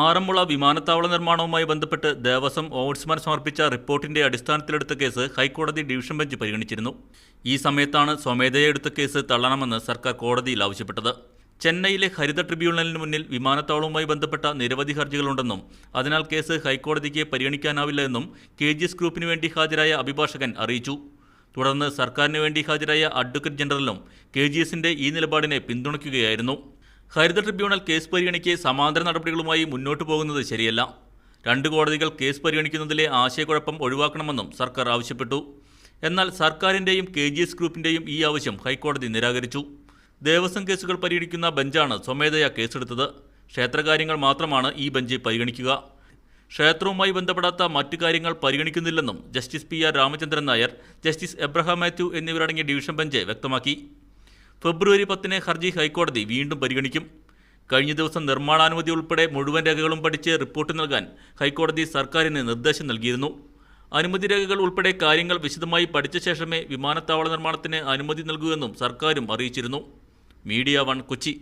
ആറന്മുള വിമാനത്താവള നിർമ്മാണവുമായി ബന്ധപ്പെട്ട് ദേവസ്വം ഓംബുഡ്സ്മാൻ സമർപ്പിച്ച റിപ്പോർട്ടിന്റെ അടിസ്ഥാനത്തിലെടുത്ത കേസ് ഹൈക്കോടതി ഡിവിഷൻ ബെഞ്ച് പരിഗണിച്ചിരുന്നു. ഈ സമയത്താണ് സ്വമേധയാ എടുത്ത കേസ് തള്ളണമെന്ന് സർക്കാർ കോടതിയിൽ ആവശ്യപ്പെട്ടത്. ചെന്നൈയിലെ ഹരിത ട്രിബ്യൂണലിന് മുന്നിൽ വിമാനത്താവളവുമായി ബന്ധപ്പെട്ട നിരവധി ഹർജികളുണ്ടെന്നും അതിനാൽ കേസ് ഹൈക്കോടതിക്ക് പരിഗണിക്കാനാവില്ല എന്നും KGS ഗ്രൂപ്പിന് വേണ്ടി ഹാജരായ അഭിഭാഷകൻ അറിയിച്ചു. തുടർന്ന് സർക്കാരിന് വേണ്ടി ഹാജരായ അഡ്വക്കേറ്റ് ജനറലും KGSന്റെ ഈ നിലപാടിനെ പിന്തുണയ്ക്കുകയായിരുന്നു. ഹരിത ട്രിബ്യൂണൽ കേസ് പരിഗണിക്ക് സമാന്തര നടപടികളുമായി മുന്നോട്ടു പോകുന്നത് ശരിയല്ല. രണ്ട് കോടതികൾ കേസ് പരിഗണിക്കുന്നതിലെ ആശയക്കുഴപ്പം ഒഴിവാക്കണമെന്നും സർക്കാർ ആവശ്യപ്പെട്ടു. എന്നാൽ സർക്കാരിൻ്റെയും KGS ഗ്രൂപ്പിൻ്റെയും ഈ ആവശ്യം ഹൈക്കോടതി നിരാകരിച്ചു. ദേവസ്വം കേസുകൾ പരിഗണിക്കുന്ന ബെഞ്ചാണ് സ്വമേധയാ കേസെടുത്തത്. ക്ഷേത്രകാര്യങ്ങൾ മാത്രമാണ് ഈ ബെഞ്ച് പരിഗണിക്കുക. ക്ഷേത്രവുമായി ബന്ധപ്പെടാത്ത മറ്റു കാര്യങ്ങൾ പരിഗണിക്കുന്നില്ലെന്നും justice PR Ramachandran Nair, justice Abraham Mathew എന്നിവരടങ്ങിയ ഡിവിഷൻ ബെഞ്ച് വ്യക്തമാക്കി. ഫെബ്രുവരി 10 ഹർജി ഹൈക്കോടതി വീണ്ടും പരിഗണിക്കും. കഴിഞ്ഞ ദിവസം നിർമ്മാണാനുമതി ഉൾപ്പെടെ മുഴുവൻ രേഖകളും പഠിച്ച് റിപ്പോർട്ട് നൽകാൻ ഹൈക്കോടതി സർക്കാരിന് നിർദ്ദേശം നൽകിയിരുന്നു. അനുമതി രേഖകൾ ഉൾപ്പെടെ കാര്യങ്ങൾ വിശദമായി പഠിച്ച ശേഷമേ വിമാനത്താവള നിർമ്മാണത്തിന് അനുമതി നൽകൂ എന്നും സർക്കാരും അറിയിച്ചിരുന്നു. മീഡിയ 1 കൊച്ചി.